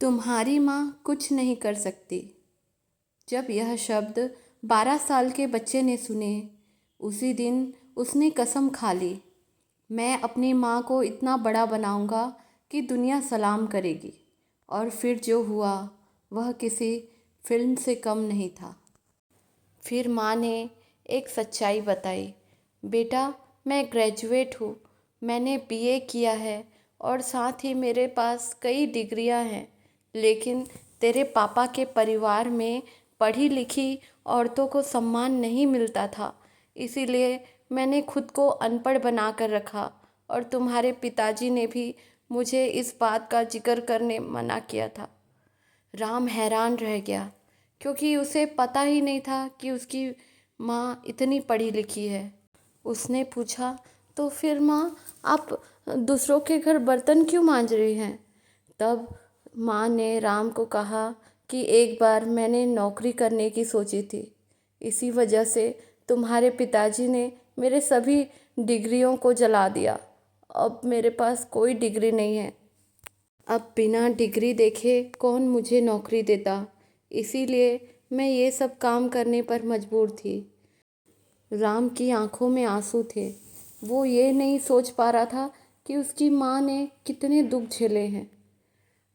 तुम्हारी माँ कुछ नहीं कर सकती। जब यह शब्द 12 साल के बच्चे ने सुने, उसी दिन उसने कसम खा ली, मैं अपनी माँ को इतना बड़ा बनाऊंगा कि दुनिया सलाम करेगी। और फिर जो हुआ वह किसी फिल्म से कम नहीं था। फिर माँ ने एक सच्चाई बताई, बेटा मैं ग्रेजुएट हूँ, मैंने बीए किया है और साथ ही मेरे पास कई डिग्रियाँ हैं, लेकिन तेरे पापा के परिवार में पढ़ी लिखी औरतों को सम्मान नहीं मिलता था, इसीलिए मैंने खुद को अनपढ़ बना कर रखा और तुम्हारे पिताजी ने भी मुझे इस बात का जिक्र करने मना किया था। राम हैरान रह गया क्योंकि उसे पता ही नहीं था कि उसकी माँ इतनी पढ़ी लिखी है। उसने पूछा, तो फिर माँ आप दूसरों के घर बर्तन क्यों मांज रही हैं? तब माँ ने राम को कहा कि एक बार मैंने नौकरी करने की सोची थी, इसी वजह से तुम्हारे पिताजी ने मेरे सभी डिग्रियों को जला दिया। अब मेरे पास कोई डिग्री नहीं है। अब बिना डिग्री देखे कौन मुझे नौकरी देता, इसीलिए मैं ये सब काम करने पर मजबूर थी। राम की आंखों में आंसू थे। वो ये नहीं सोच पा रहा था कि उसकी माँ ने कितने दुख झेले हैं।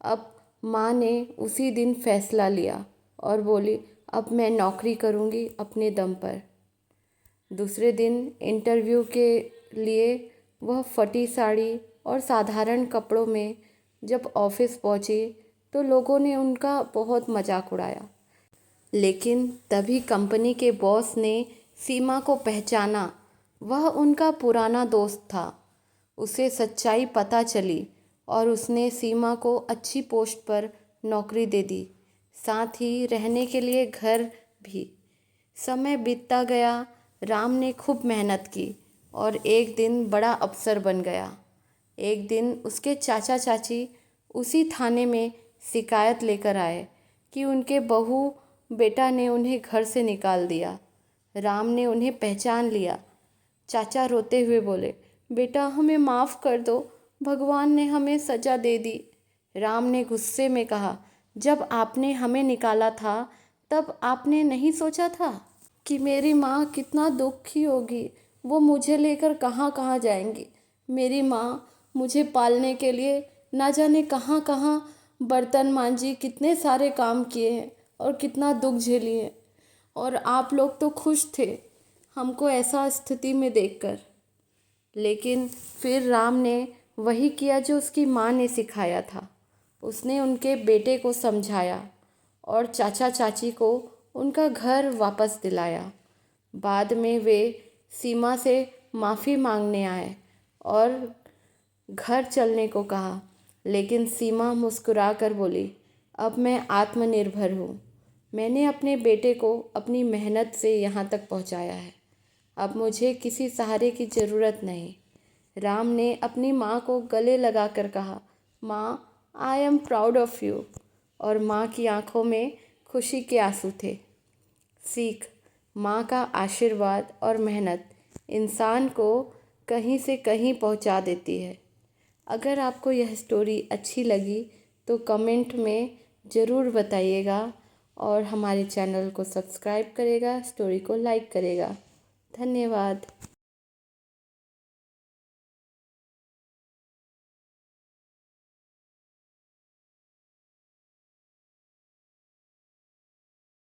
अब माँ ने उसी दिन फैसला लिया और बोली, अब मैं नौकरी करूँगी अपने दम पर। दूसरे दिन इंटरव्यू के लिए वह फटी साड़ी और साधारण कपड़ों में जब ऑफिस पहुँची तो लोगों ने उनका बहुत मजाक उड़ाया। लेकिन तभी कंपनी के बॉस ने सीमा को पहचाना। वह उनका पुराना दोस्त था। उसे सच्चाई पता चली और उसने सीमा को अच्छी पोस्ट पर नौकरी दे दी, साथ ही रहने के लिए घर भी। समय बीतता गया, राम ने खूब मेहनत की और एक दिन बड़ा अफसर बन गया। एक दिन उसके चाचा चाची उसी थाने में शिकायत लेकर आए कि उनके बहू बेटा ने उन्हें घर से निकाल दिया। राम ने उन्हें पहचान लिया। चाचा रोते हुए बोले, बेटा हमें माफ़ कर दो, भगवान ने हमें सज़ा दे दी। राम ने गुस्से में कहा, जब आपने हमें निकाला था तब आपने नहीं सोचा था कि मेरी माँ कितना दुखी होगी, वो मुझे लेकर कहाँ कहाँ जाएंगी। मेरी माँ मुझे पालने के लिए ना जाने कहाँ कहाँ बर्तन मांजी, कितने सारे काम किए हैं और कितना दुख झेली है, और आप लोग तो खुश थे हमको ऐसा स्थिति में देखकर। लेकिन फिर राम ने वही किया जो उसकी माँ ने सिखाया था। उसने उनके बेटे को समझाया और चाचा चाची को उनका घर वापस दिलाया। बाद में वे सीमा से माफ़ी मांगने आए और घर चलने को कहा, लेकिन सीमा मुस्कुरा कर बोली, अब मैं आत्मनिर्भर हूँ। मैंने अपने बेटे को अपनी मेहनत से यहाँ तक पहुँचाया है। अब मुझे किसी सहारे की ज़रूरत नहीं। राम ने अपनी माँ को गले लगाकर कहा, माँ I am proud of you. और माँ की आंखों में खुशी के आंसू थे। सीख, माँ का आशीर्वाद और मेहनत इंसान को कहीं से कहीं पहुँचा देती है। अगर आपको यह स्टोरी अच्छी लगी तो कमेंट में ज़रूर बताइएगा और हमारे चैनल को सब्सक्राइब करेगा, स्टोरी को लाइक करेगा। धन्यवाद।